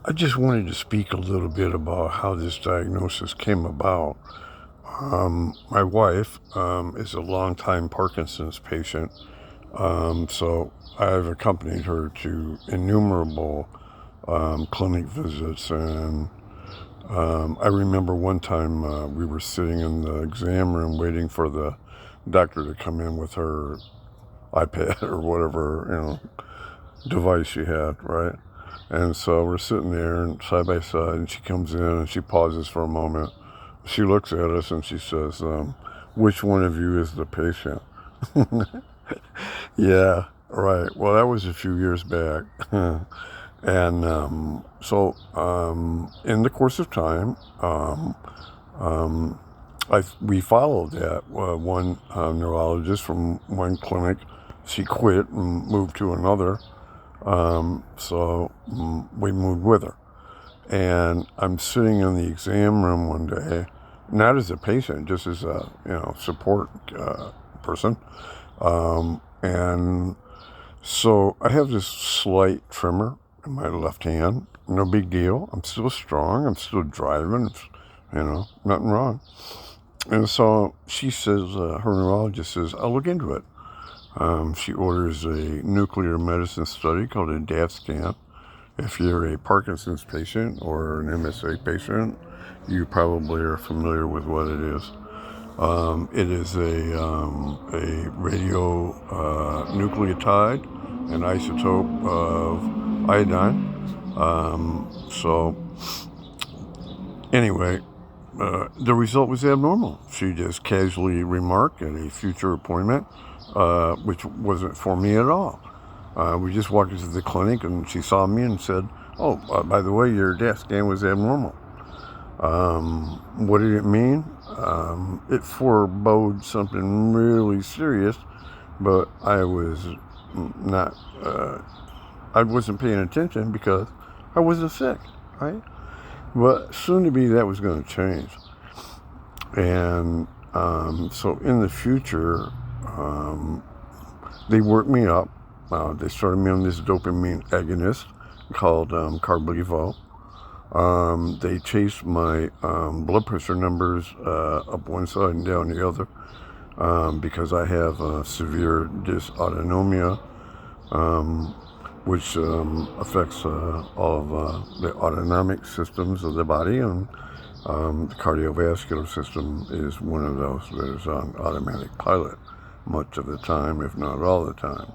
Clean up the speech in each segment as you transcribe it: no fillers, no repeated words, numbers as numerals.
I just wanted to speak a little bit about how this diagnosis came about. My wife is a longtime Parkinson's patient, so I've accompanied her to innumerable clinic visits. And I remember one time we were sitting in the exam room waiting for the doctor to come in with her iPad or whatever, device she had, right? And so we're sitting there and side by side, and she comes in and she pauses for a moment. She looks at us and she says, which one of you is the patient? Yeah, right. Well, that was a few years back. And in the course of time, um, we followed that. One neurologist from one clinic, she quit and moved to another. We moved with her. And I'm sitting in the exam room one day, not as a patient, just as a support person. And so I have this slight tremor in my left hand. No big deal. I'm still strong. I'm still driving. Nothing wrong. And so she says, her neurologist says, I'll look into it. She orders a nuclear medicine study called a DAT scan. If you're a Parkinson's patient or an MSA patient, you probably are familiar with what it is. It is a radionucleotide, an isotope of iodine. Anyway, the result was abnormal. She just casually remarked at a future appointment, which wasn't for me at all. We just walked into the clinic and she saw me and said, oh, by the way, your DAT scan was abnormal. What did it mean? It forebode something really serious, but I wasn't paying attention because I wasn't sick, right? But soon to be that was going to change. And so in the future, they worked me up. They started me on this dopamine agonist called Carblivo. They chased my blood pressure numbers up one side and down the other because I have severe dysautonomia, which affects all of the autonomic systems of the body, and the cardiovascular system is one of those that is on automatic pilot much of the time, if not all the time.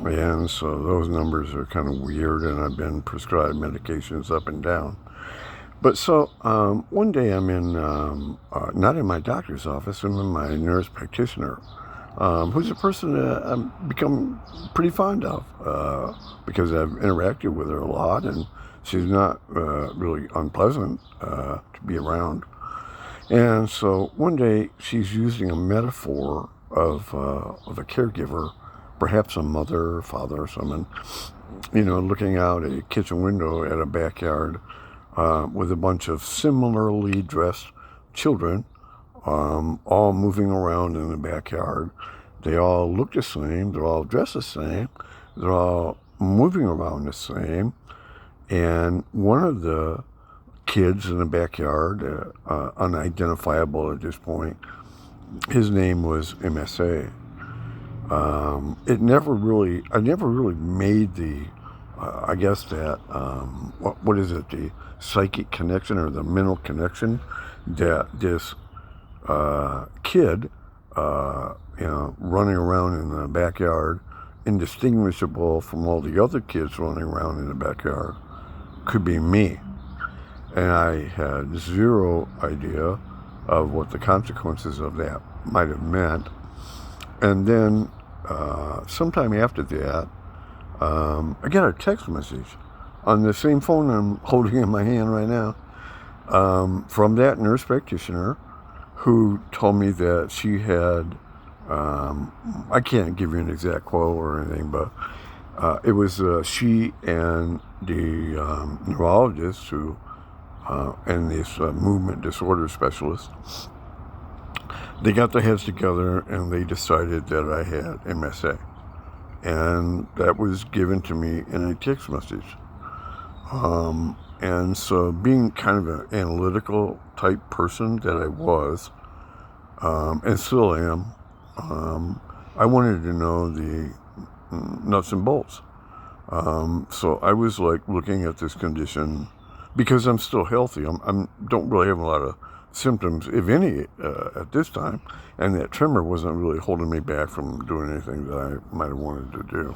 And so those numbers are kind of weird, and I've been prescribed medications up and down. But so one day I'm not in my doctor's office, I'm in my nurse practitioner, who's a person that I've become pretty fond of because I've interacted with her a lot, and she's not really unpleasant to be around. And so one day she's using a metaphor of a caregiver, perhaps a mother or father or someone, looking out a kitchen window at a backyard with a bunch of similarly dressed children, all moving around in the backyard. They all look the same. They're all dressed the same. They're all moving around the same. And one of the kids in the backyard, unidentifiable at this point, his name was MSA. I never really made the, I guess that, what is it, the psychic connection or the mental connection that this kid, running around in the backyard, indistinguishable from all the other kids running around in the backyard, could be me. And I had zero idea of what the consequences of that might have meant. And then sometime after that, I got a text message on the same phone I'm holding in my hand right now from that nurse practitioner who told me that she had, I can't give you an exact quote or anything, but it was she and the neurologist who, and this movement disorder specialist, they got their heads together and they decided that I had MSA. And that was given to me in a text message. And so being kind of an analytical type person that I was, and still am, I wanted to know the nuts and bolts. So I was like looking at this condition because I'm still healthy. I'm don't really have a lot of symptoms, if any, at this time, and that tremor wasn't really holding me back from doing anything that I might have wanted to do.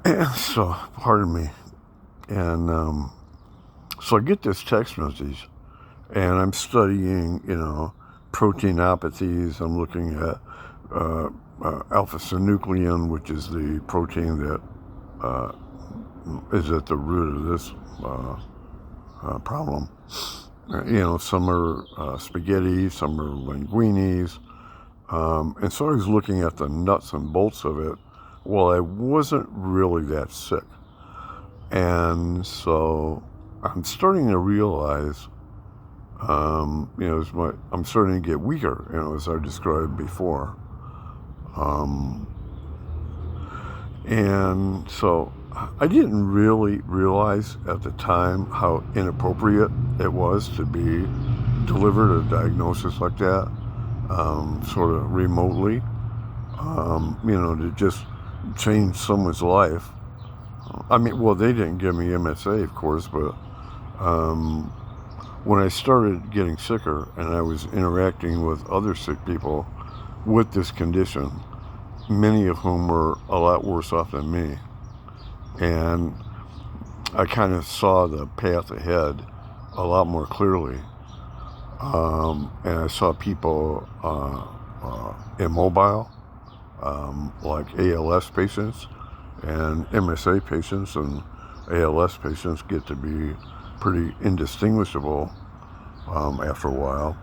And so, pardon me. And so I get this text message, and I'm studying, proteinopathies. I'm looking at alpha-synuclein, which is the protein that is at the root of this problem. Some are spaghetti, some are linguinis. And so I was looking at the nuts and bolts of it. Well, I wasn't really that sick. And so I'm starting to realize, I'm starting to get weaker, as I described before. And so I didn't really realize at the time how inappropriate it was to be delivered a diagnosis like that, sort of remotely, to just change someone's life. They didn't give me MSA, of course, but when I started getting sicker and I was interacting with other sick people with this condition, many of whom were a lot worse off than me, and I kind of saw the path ahead a lot more clearly. And I saw people immobile, like ALS patients and MSA patients, and ALS patients get to be pretty indistinguishable after a while.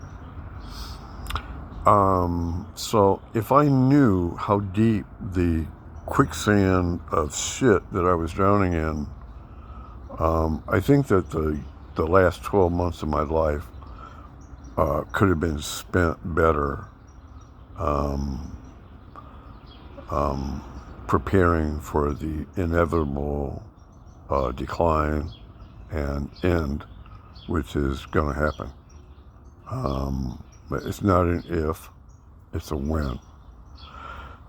So if I knew how deep the quicksand of shit that I was drowning in, I think that the last 12 months of my life could have been spent better preparing for the inevitable decline and end, which is going to happen. But it's not an if, it's a when.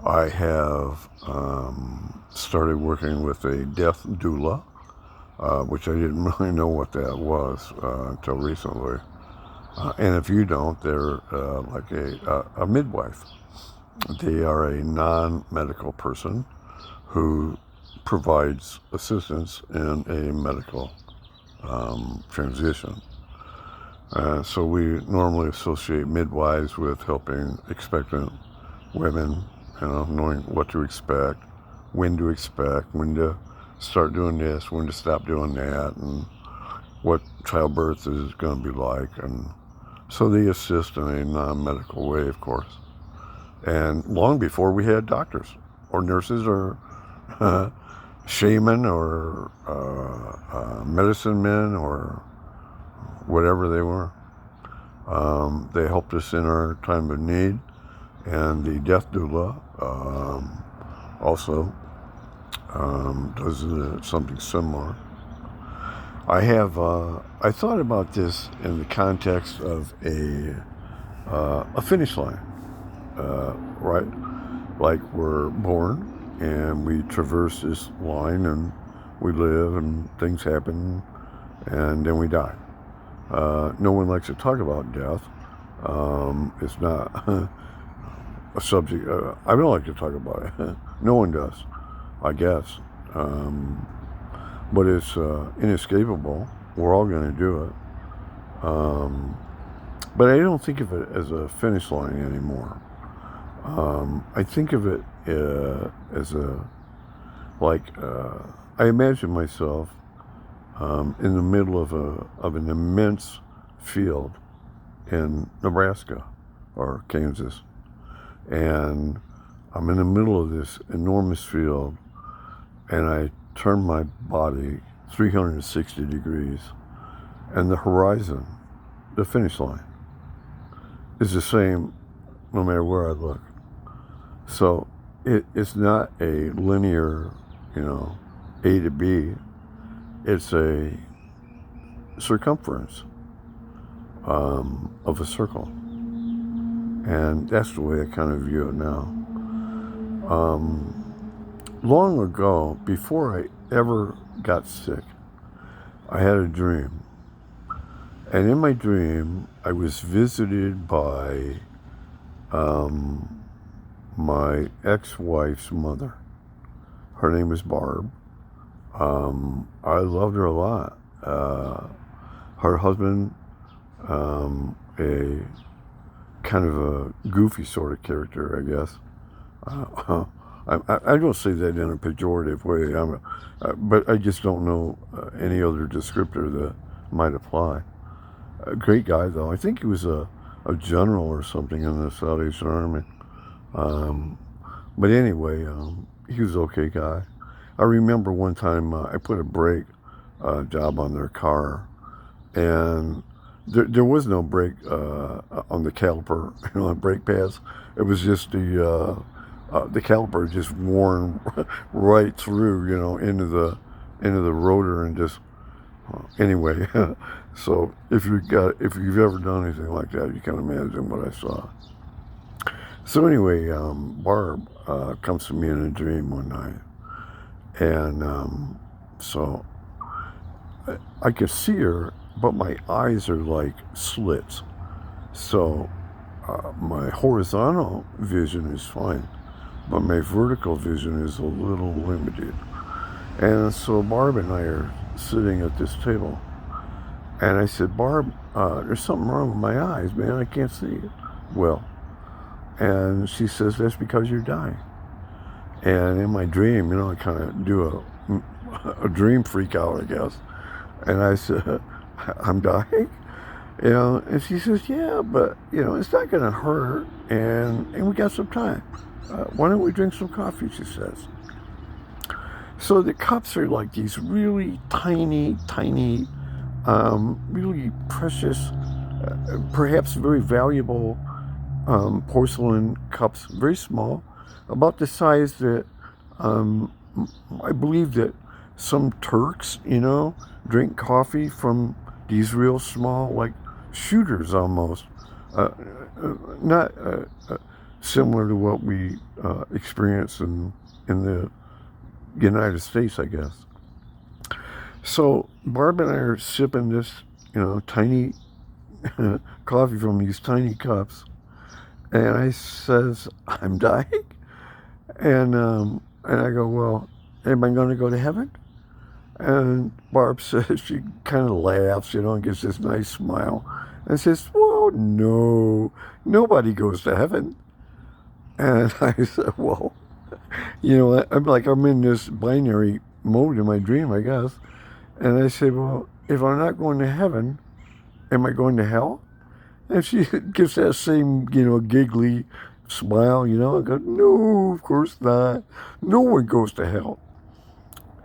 I have started working with a death doula, which I didn't really know what that was until recently. And if you don't, they're like a midwife. They are a non-medical person who provides assistance in a medical transition. So we normally associate midwives with helping expectant women, knowing what to expect, when to start doing this, when to stop doing that, and what childbirth is going to be like. And so they assist in a non-medical way, of course. And long before we had doctors or nurses or shaman or medicine men or whatever they were. They helped us in our time of need. And the death doula also does something similar. I thought about this in the context of a finish line, right? Like we're born and we traverse this line and we live and things happen and then we die. No one likes to talk about death. It's not a subject. I don't like to talk about it. No one does, I guess. But it's inescapable. We're all going to do it. But I don't think of it as a finish line anymore. I think of it as I imagine myself in the middle of an immense field in Nebraska or Kansas. And I'm in the middle of this enormous field, and I turn my body 360 degrees, and the horizon, the finish line, is the same no matter where I look. So it's not a linear, A to B. It's a circumference of a circle. And that's the way I kind of view it now. Long ago, before I ever got sick, I had a dream. And in my dream, I was visited by my ex-wife's mother. Her name was Barb. I loved her a lot. Her husband, a kind of a goofy sort of character, I guess. I don't say that in a pejorative way, but I just don't know any other descriptor that might apply. A great guy, though. I think he was a general or something in the Salvation Army. But anyway, he was an okay guy. I remember one time I put a brake job on their car, and there was no brake on the caliper, on brake pads. It was just the caliper just worn right through, into the rotor, and just anyway. So if you've ever done anything like that, you can imagine what I saw. So anyway, Barb comes to me in a dream one night, and so I could see her, but my eyes are like slits. So my horizontal vision is fine, but my vertical vision is a little limited. And so Barb and I are sitting at this table, and I said, Barb, there's something wrong with my eyes, man. I can't see it well. And she says, that's because you're dying. And in my dream, I kind of do a dream freak out, I guess. And I said, I'm dying? And she says, yeah, but, it's not going to hurt. And we got some time. Why don't we drink some coffee, she says. So the cups are like these really tiny, really precious, perhaps very valuable porcelain cups, very small, about the size that I believe that some Turks, drink coffee from these real small, like shooters almost, not similar to what we experience in the United States, I guess. So Barb and I are sipping this, tiny coffee from these tiny cups. And I says, I'm dying? And I go, well, am I going to go to heaven? And Barb says, she kind of laughs, and gives this nice smile. And says, well, no, nobody goes to heaven. And I said, well, I'm in this binary mode in my dream, I guess. And I said, well, if I'm not going to heaven, am I going to hell? And she gives that same, giggly smile, I go, no, of course not. No one goes to hell.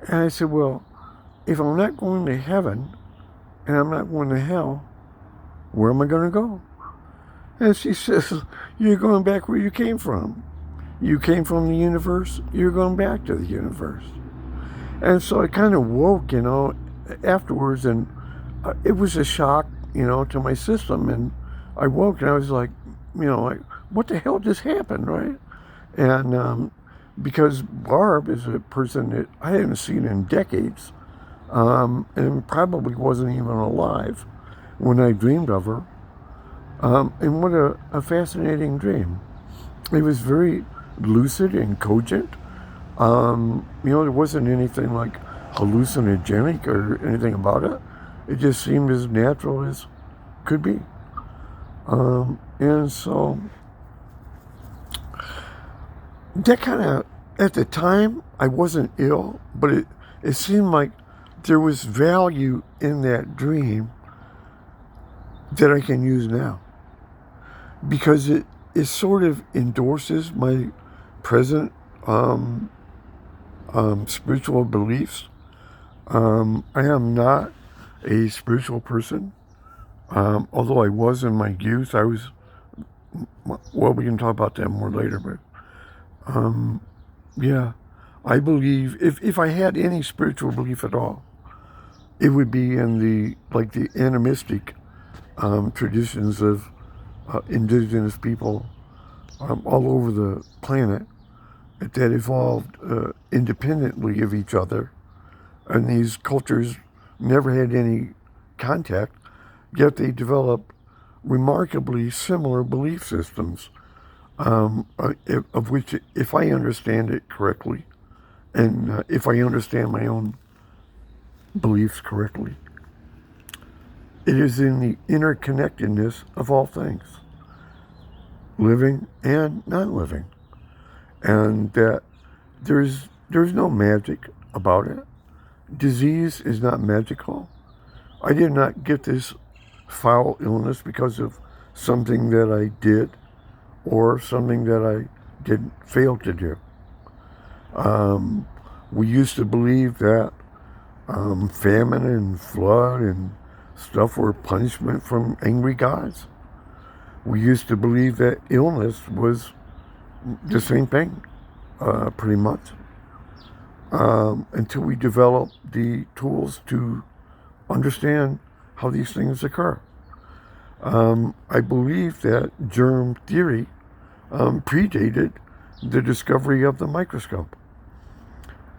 And I said, well, if I'm not going to heaven and I'm not going to hell, where am I going to go? And she says, you're going back where you came from. You came from the universe, you're going back to the universe. And so I kind of woke, afterwards, and it was a shock, to my system. And I woke and I was like, what the hell just happened, right? And because Barb is a person that I hadn't seen in decades, and probably wasn't even alive when I dreamed of her. And what a fascinating dream. It was very lucid and cogent. There wasn't anything like hallucinogenic or anything about it. It just seemed as natural as could be. And so that kind of, at the time, I wasn't ill, but it seemed like there was value in that dream that I can use now, because it sort of endorses my present spiritual beliefs. I am not a spiritual person. Although I was in my youth, well, we can talk about that more later, but yeah, I believe, if I had any spiritual belief at all, it would be in the like the animistic traditions of indigenous people all over the planet that evolved independently of each other, and these cultures never had any contact, yet they developed remarkably similar belief systems, of which, if I understand it correctly, and if I understand my own beliefs correctly, it is in the interconnectedness of all things, living and non-living, and that there's no magic about it. Disease is not magical. I did not get this foul illness because of something that I did or something that I did fail to do. We used to believe that famine and flood and stuff were punishment from angry gods. We used to believe that illness was the same thing, pretty much, until we developed the tools to understand how these things occur. I believe that germ theory predated the discovery of the microscope,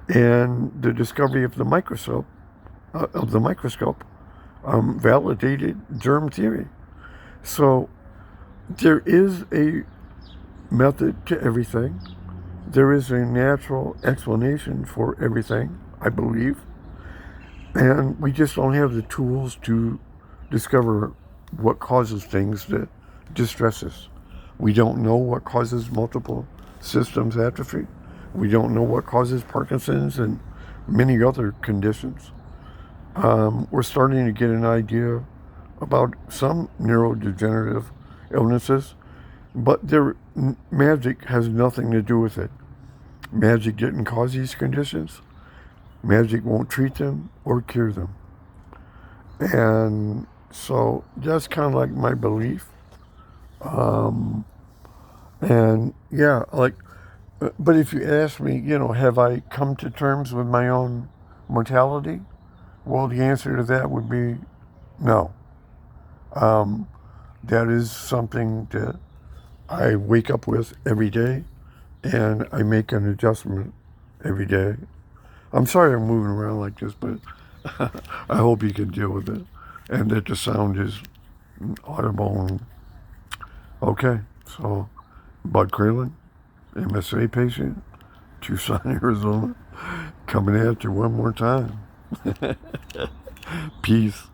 and the discovery of the microscope validated germ theory. So there is a method to everything. There is a natural explanation for everything, I believe, and we just don't have the tools to discover what causes things that distress us. We don't know what causes multiple systems atrophy. We don't know what causes Parkinson's and many other conditions. We're starting to get an idea about some neurodegenerative illnesses, but magic has nothing to do with it. Magic didn't cause these conditions. Magic won't treat them or cure them. And so that's kind of like my belief. And yeah, but if you ask me, have I come to terms with my own mortality? Well, the answer to that would be no. That is something that I wake up with every day, and I make an adjustment every day. I'm sorry I'm moving around like this, but I hope you can deal with it, and that the sound is audible. Okay, so Bud Kralin, MSA patient, Tucson, Arizona, coming at you one more time. Peace.